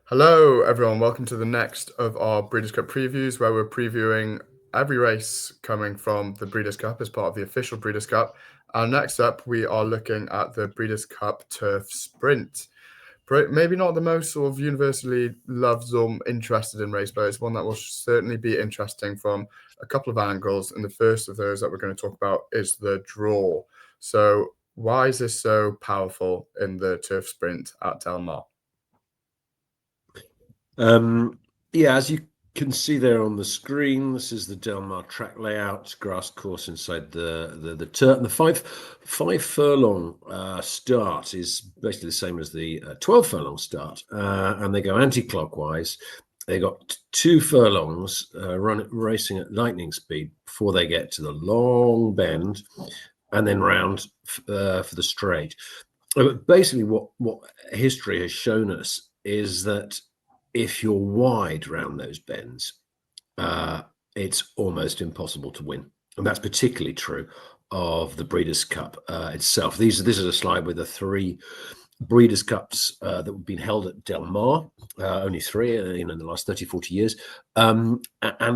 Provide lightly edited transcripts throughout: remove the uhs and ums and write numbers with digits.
Hello, everyone. Welcome to the next of our Breeders' Cup previews, where we're previewing every race coming from the Breeders' Cup as part of the official Breeders' Cup. And next up, we are looking at the Breeders' Cup Turf Sprint. Maybe not the most sort of universally loved or interested in race, but it's one that will certainly be interesting from a couple of angles. And the first of those that we're going to talk about is the draw. So, why is this so powerful in the Turf Sprint at Del Mar? As you can see there on the screen, this is the Del Mar track layout, grass course inside the turf. And the five furlong start is basically the same as the 12 furlong start, and they go anti-clockwise. They got 2 furlongs racing at lightning speed before they get to the long bend, and then round for the straight. But basically, what history has shown us is that if you're wide around those bends, it's almost impossible to win. And that's particularly true of the Breeders' Cup itself. This is a slide with the 3 Breeders' Cups that have been held at Del Mar, only 3 in the last 30, 40 years. And I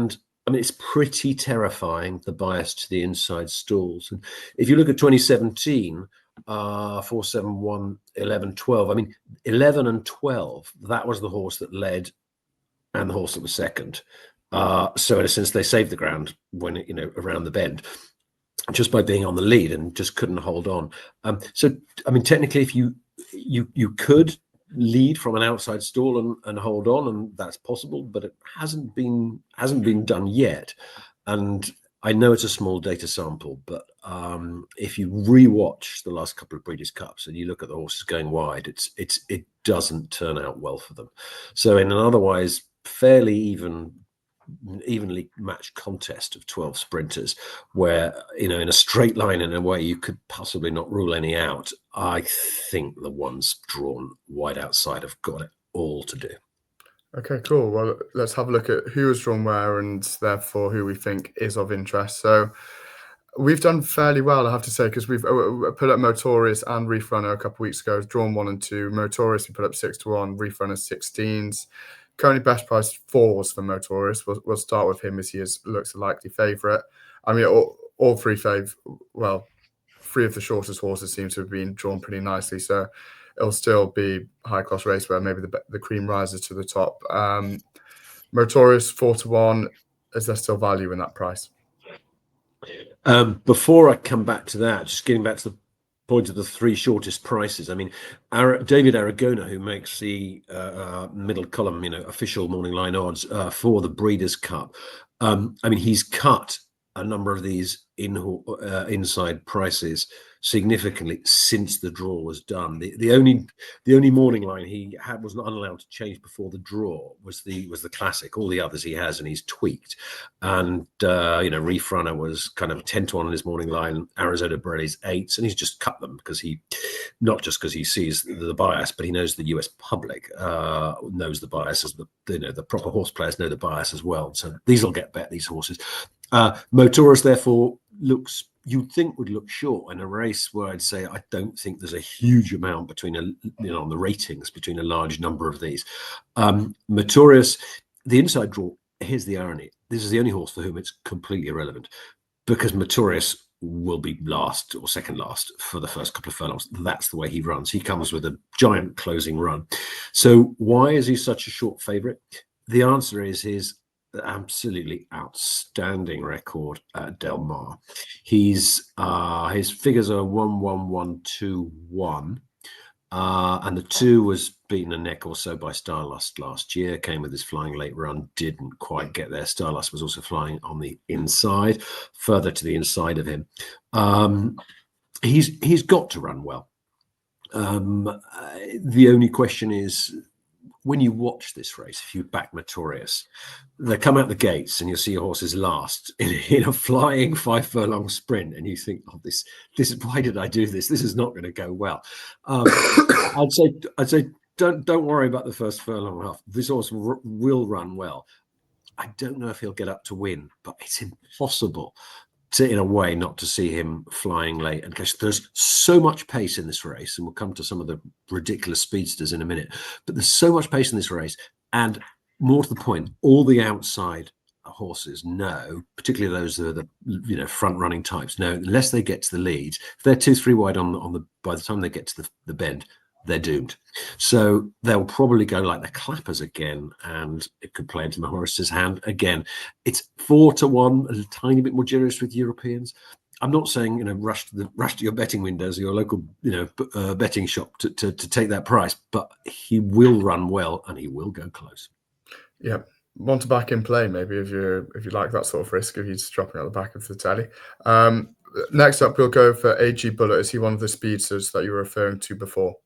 mean, it's pretty terrifying, the bias to the inside stalls. And if you look at 2017, 4, 7, 1, 11, 12. I mean, 11 and 12, that was the horse that led and the horse that was second. So in a sense, they saved the ground when, around the bend, just by being on the lead and just couldn't hold on. So, I mean, technically, if you could lead from an outside stall and hold on, and that's possible, but it hasn't been done yet. And I know it's a small data sample, but if you rewatch the last couple of Breeders' Cups and you look at the horses going wide, it doesn't turn out well for them. So in an otherwise fairly evenly matched contest of 12 sprinters, where in a straight line in a way you could possibly not rule any out, I think the ones drawn wide outside have got it all to do. Okay, cool. Well, let's have a look at who was drawn where and therefore who we think is of interest. So we've done fairly well, I have to say, because we've put up Motorious and Reef Runner a couple of weeks ago, drawn 1 and 2. Motorious, we put up 6-1, Reef Runner 16s. Currently best price 4s for Motorious. We'll start with him as he looks a likely favourite. I mean, all 3 of the shortest horses seem to have been drawn pretty nicely. So it'll still be a high-class race where maybe the cream rises to the top. Motorious 4-1. Is there still value in that price? Before I come back to that, just getting back to the point of the 3 shortest prices. I mean, David Aragona, who makes the middle column, official morning line odds for the Breeders' Cup. I mean, he's cut a number of these inside prices significantly since the draw was done. The only morning line he had was not allowed to change before the draw was the classic. All the others he has and he's tweaked. And Reef Runner was kind of 10-1 on his morning line. Arizona Borelli's 8s, and he's just cut them because not just because he sees the bias, but he knows the US public knows the bias, as the proper horse players know the bias as well. So these will get bet, these horses. Motorious therefore you'd think would look short in a race where I'd say I don't think there's a huge amount between on the ratings between a large number of these. Motorious, the inside draw, here's the irony. This is the only horse for whom it's completely irrelevant, because Motorious will be last or second last for the first couple of furlongs. That's the way he runs. He comes with a giant closing run. So why is he such a short favourite? The answer is his absolutely outstanding record at Del Mar. His figures are 1-1-1-2-1, and the 2 was beaten a neck or so by Starlust last year. Came with his flying late run, didn't quite get there. Starlust was also flying on the inside, further to the inside of him. He's got to run well. The only question is, when you watch this race, if you back Motorious, they come out the gates and you'll see your horses last in a flying 5 furlong sprint, and you think, oh, this is, why did I do this? This is not going to go well. I'd say don't worry about the first furlong and a half. This horse will run well. I don't know if he'll get up to win, but it's impossible in a way not to see him flying late. And there's so much pace in this race, and we'll come to some of the ridiculous speedsters in a minute, but there's so much pace in this race, and more to the point, all the outside horses know, particularly those that are the front running types, know unless they get to the lead, if they're 2-3 wide on the by the time they get to the bend, they're doomed. So they'll probably go like the clappers again, and it could play into Motorious' hand again. It's 4-1, a tiny bit more generous with Europeans. I'm not saying rush to your betting windows or your local betting shop to take that price, but he will run well and he will go close. Yeah, want to back in play maybe if you like that sort of risk, if he's dropping at the back of the telly. Next up, we'll go for AG Bullet. Is he one of the speedsters that you were referring to before?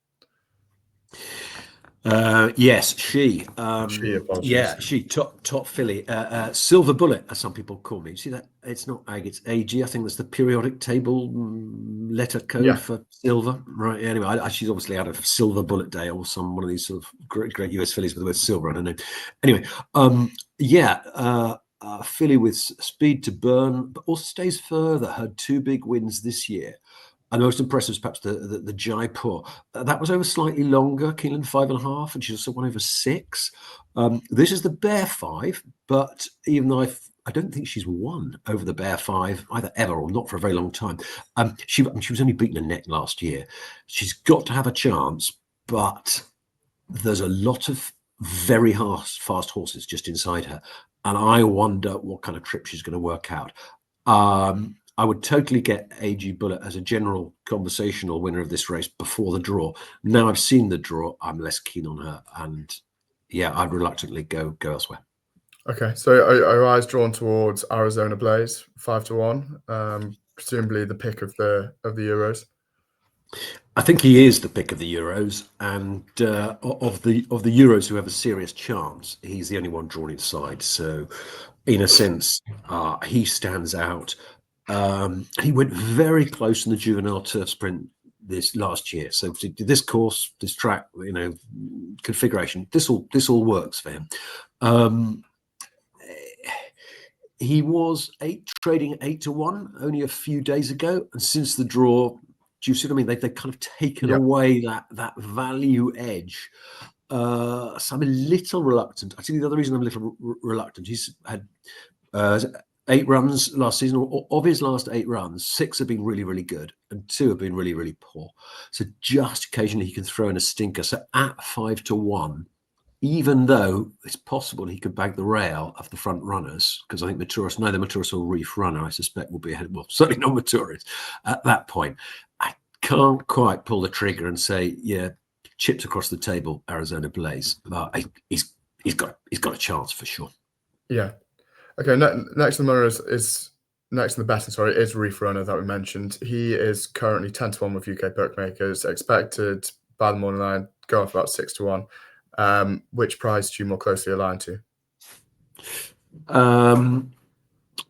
Yes, she. Apologies. She top filly. Silver Bullet, as some people call me. You see that? It's not AG, it's AG. I think that's the periodic table letter code for silver. Right. Anyway, she's obviously had a Silver Bullet day or one of these sort of great US fillies with the word silver. I don't know. Anyway, filly with speed to burn, but also stays further. Had 2 big wins this year. And most impressive is perhaps the Jaipur. That was over slightly longer, Keeneland 5.5, and she's also won over 6. This is the Bear 5, but even though I don't think she's won over the Bear 5 either ever or not for a very long time. She was only beaten a neck last year. She's got to have a chance, but there's a lot of very fast horses just inside her, and I wonder what kind of trip she's going to work out. I would totally get AG Bullet as a general conversational winner of this race before the draw. Now I've seen the draw, I'm less keen on her, and I'd reluctantly go elsewhere. Okay, so are your eyes drawn towards Arizona Blaze 5-1? Presumably the pick of the Euros. I think he is the pick of the Euros, and of the Euros who have a serious chance, he's the only one drawn inside. So, in a sense, he stands out. He went very close in the juvenile turf sprint this last year. So this course, this track, configuration, this all works for him. He was trading 8-1 only a few days ago, and since the draw, do you see what I mean? They've kind of taken away that value edge. So I'm a little reluctant. I think the other reason I'm a little reluctant, he's had 8 runs last season. Of his last 8 runs, 6 have been really, really good, and 2 have been really, really poor. So just occasionally he can throw in a stinker. So at 5-1, even though it's possible he could bag the rail of the front runners, because I think Motorious, neither Motorious or Reef Runner, I suspect, will be ahead. Well, certainly not Motorious at that point. I can't quite pull the trigger and say, chips across the table, Arizona Blaze. But he's got a chance for sure. Yeah. Okay. Next on the runner is next in the betting. Sorry, is Reef Runner that we mentioned. He is currently 10-1 with UK bookmakers. Expected by the morning line go off about 6-1. Which price do you more closely align to?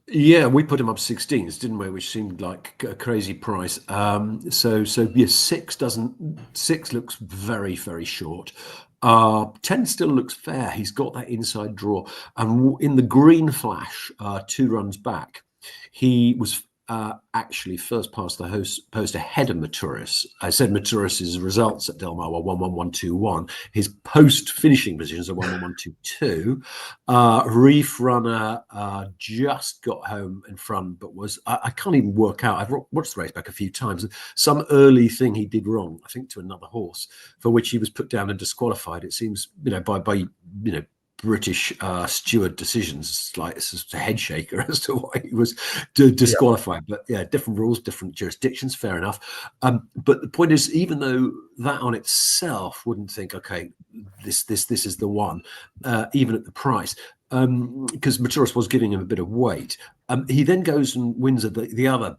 We put him up 16s, didn't we? Which seemed like a crazy price. 6 looks very, very short. 10 still looks fair. He's got that inside draw, and in the green flash, 2 runs back, he was actually first past the post ahead of Motorious. I said Motorious's results at Del Mar were 1-1-1-2-1. His post finishing positions are 1-1-1-2-2. Reef Runner just got home in front, but I can't even work out. I've watched the race back a few times. Some early thing he did wrong, I think, to another horse, for which he was put down and disqualified. It seems, by British steward decisions, like it's a head shaker as to why he was disqualified. But different rules, different jurisdictions, fair enough. But the point is, even though that on itself wouldn't think, okay, this is the one, even at the price, because Motorious was giving him a bit of weight. He then goes and wins the other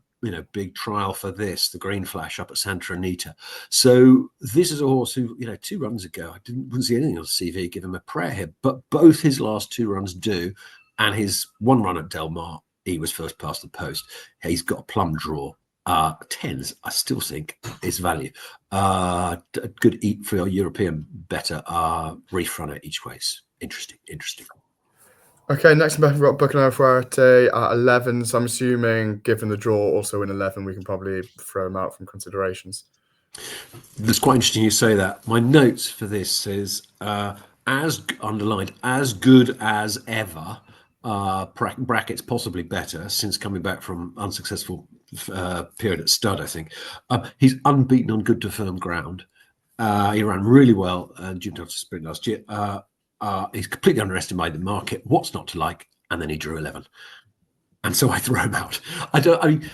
big trial for this, the green flash up at Santa Anita. So this is a horse who, 2 runs ago, I wouldn't see anything on CV give him a prayer here, but both his last 2 runs do, and his 1 run at Del Mar, he was first past the post. He's got a plum draw. 10s, I still think, is value. A good eat for your European better. Reef Runner each way. Interesting. Okay, next up we've got Buccaneer Fuerte at 11. So I'm assuming, given the draw also in 11, we can probably throw him out from considerations. That's quite interesting you say that. My notes for this is as underlined, as good as ever. Brackets possibly better since coming back from unsuccessful period at stud. I think he's unbeaten on good to firm ground. He ran really well during the sprint last year. He's completely underestimated the market. What's not to like? And then he drew 11. And so I throw him out. I mean,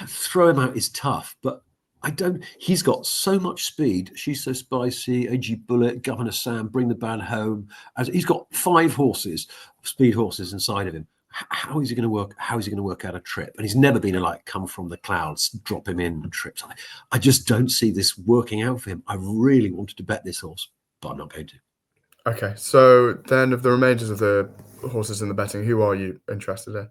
throw him out is tough, but I don't. He's got so much speed. She's so spicy. AG Bullet, Governor Sam, Bring the Band Home. As he's got 5 horses, speed horses inside of him. How is he going to work? How is he going to work out a trip? And he's never been a like come from the clouds, drop him in trips. I just don't see this working out for him. I really wanted to bet this horse, but I'm not going to. Okay, so then of the remainders of the horses in the betting, who are you interested in?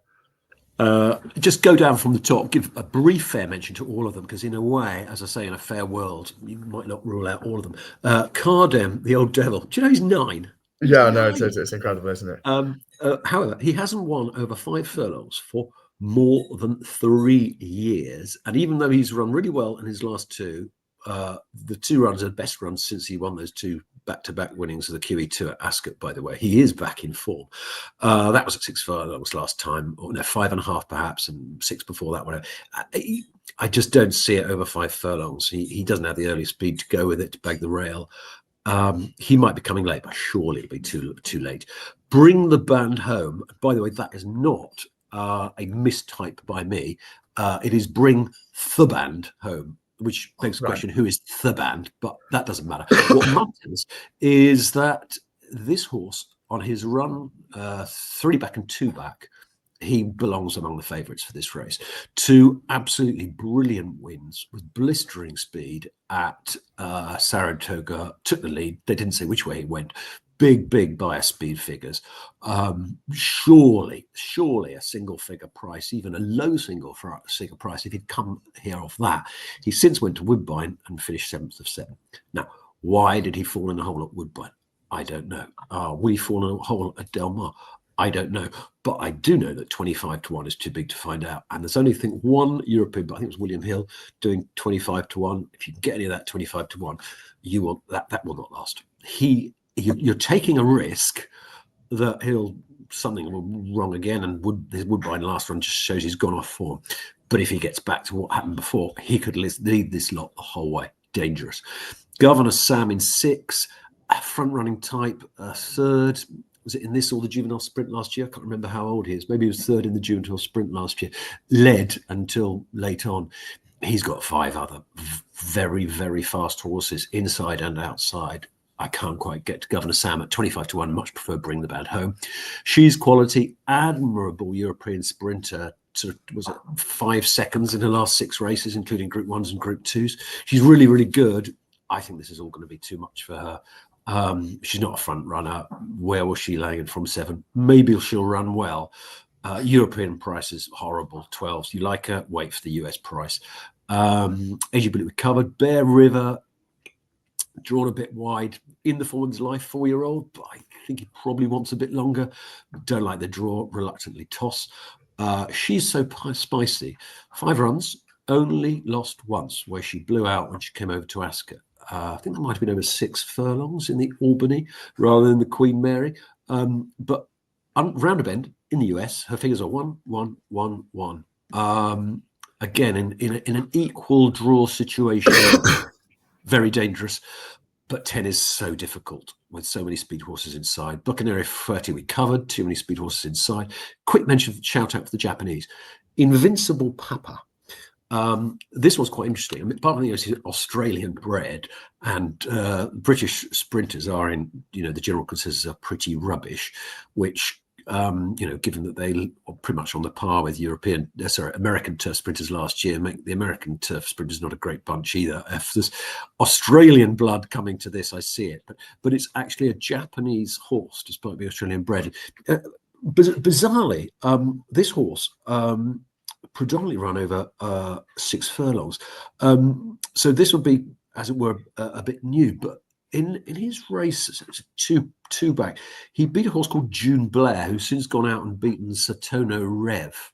Just go down from the top, give a brief fair mention to all of them, because in a way, as I say, in a fair world, you might not rule out all of them. Cardem, the old devil. Do you know he's 9? He's Yeah, no, 9. it's incredible, isn't it? However, he hasn't won over 5 furlongs for more than 3 years. And even though he's run really well in his last 2, the 2 runs are the best runs since he won those 2 back-to-back winnings of the QE2 at Ascot, by the way. He is back in form. That was at 6 furlongs last time, or no, 5.5 perhaps, and 6 before that one. I just don't see it over 5 furlongs. He doesn't have the early speed to go with it to bag the rail. He might be coming late, but surely it'll be too late. Bring the Band Home. By the way, that is not a mistype by me. It is Bring the Band Home, which begs the question, who is the band? But that doesn't matter. What matters is that this horse, on his run 3 back and 2 back, he belongs among the favourites for this race. 2 absolutely brilliant wins with blistering speed at Saratoga. Took the lead. They didn't say which way he went. Big bias speed figures. Surely a single figure price, even a low single figure price, if he'd come here off that. He since went to Woodbine and finished 7th of 7. Now, why did he fall in a hole at Woodbine? I don't know. Will he fall in a hole at Del Mar? I don't know. But I do know that 25 to 1 is too big to find out. And there's only, I think, one European, but I think it was William Hill, doing 25 to 1. If you can get any of that 25 to 1, you will, that will not last. You're taking a risk that something will wrong again, and his Woodbine last run just shows he's gone off form. But if he gets back to what happened before, he could lead this lot the whole way. Dangerous. Governor Sam in 6, front running type, 3rd. Was it in this or the juvenile sprint last year? I can't remember how old he is. Maybe he was 3rd in the juvenile sprint last year. Led until late on. He's got 5 other very fast horses inside and outside. I can't quite get to Governor Sam at 25 to 1. Much prefer Bring the Band Home. She's quality, admirable European sprinter. Sort of, was it 5 seconds in the last 6 races, including Group 1s and Group 2s. She's really good. I think this is all going to be too much for her. She's not a front runner. Where was she laying in from 7? Maybe she'll run well. European price is horrible, 12s. You like her? Wait for the US price. AG Bullet recovered. Bear River, drawn a bit wide in the forward's life, 4-year-old, but I think he probably wants a bit longer. Don't like the draw, reluctantly toss. She's so spicy. 5 runs, only lost once, where she blew out when she came over to Ascot. I think that might have been over 6 furlongs in the Albany rather than the Queen Mary. But round a bend in the US, her figures are 1, 1, 1, 1. Again, in an equal draw situation, very dangerous. But 10 is so difficult with so many speed horses inside. Buccaneer 30 we covered, too many speed horses inside. Quick mention, shout out for the Japanese. Invincible Papa. This was quite interesting. I mean, part of the he's Australian bred, and British sprinters are in, the general consensus are pretty rubbish, which, given that they are pretty much on the par with American turf sprinters last year, make the American turf sprinters not a great bunch either. If there's Australian blood coming to this, I see it, but it's actually a Japanese horse, despite being Australian bred. Bizarrely, this horse predominantly run over 6 furlongs. So this would be, as it were, a bit new. But in his race, 2 two back. He beat a horse called June Blair, who's since gone out and beaten Satono Rev,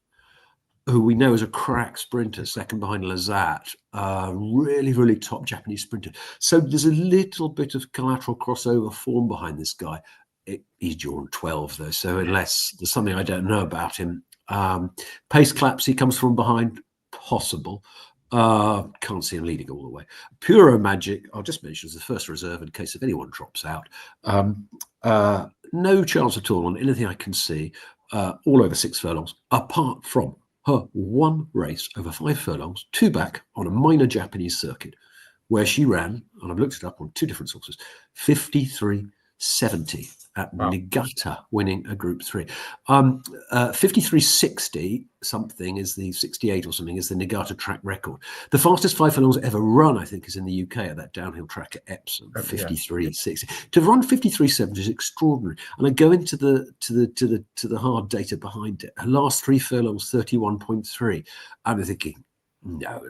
who we know is a crack sprinter, second behind Lazat. Really, really top Japanese sprinter. So there's a little bit of collateral crossover form behind this guy. He's drawn 12, though, so unless there's something I don't know about him. Pace claps, he comes from behind, possible. Can't see him leading all the way. Puro Magic, I'll just mention as the first reserve in case if anyone drops out. No chance at all on anything I can see, all over 6 furlongs, apart from her one race over 5 furlongs, 2 back on a minor Japanese circuit, where she ran, and I've looked it up on 2 different sources, 53.70 at Niigata, winning a Group 3. 53.60 something is the 68 or something is the Niigata track record. The fastest 5 furlongs ever run, I think, is in the UK at that downhill track at Epsom, 53.60. To run 53.70 is extraordinary. And I go into the hard data behind it. Her last 3 furlongs, 31.3. I'm thinking, no,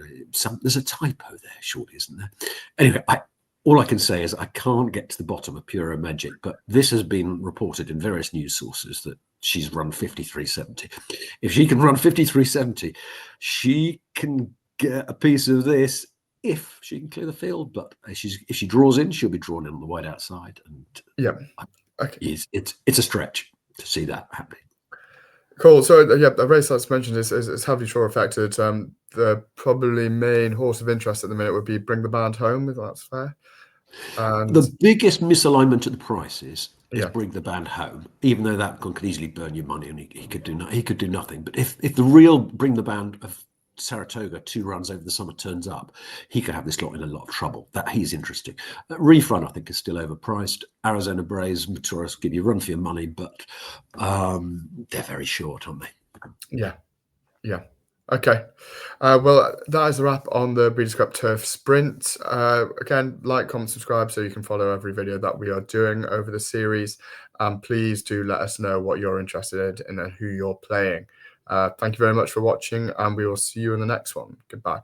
there's a typo there, surely, isn't there? Anyway, all I can say is I can't get to the bottom of Puro Magic, but this has been reported in various news sources that she's run 53.70. If she can run 53.70, she can get a piece of this if she can clear the field. But if she draws in, she'll be drawn in on the wide outside. And it's a stretch to see that happening. Cool. So the race that's mentioned is heavily shore affected. The probably main horse of interest at the minute would be Bring the Band Home, if that's fair. And the biggest misalignment at the prices is Bring the Band Home, even though that could easily burn your money and he could do nothing. But if the real Bring the Band of Saratoga 2 runs over the summer turns up, he could have this lot in a lot of trouble. That he's interesting. Reef Runner, I think, is still overpriced. Arizona Braves, Motorious give you a run for your money, but they're very short, aren't they? Yeah. Okay. Well, that is a wrap on the Breeders' Cup Turf Sprint. Again, like, comment, subscribe so you can follow every video that we are doing over the series. And please do let us know what you're interested in and who you're playing. Thank you very much for watching, and we will see you in the next one. Goodbye.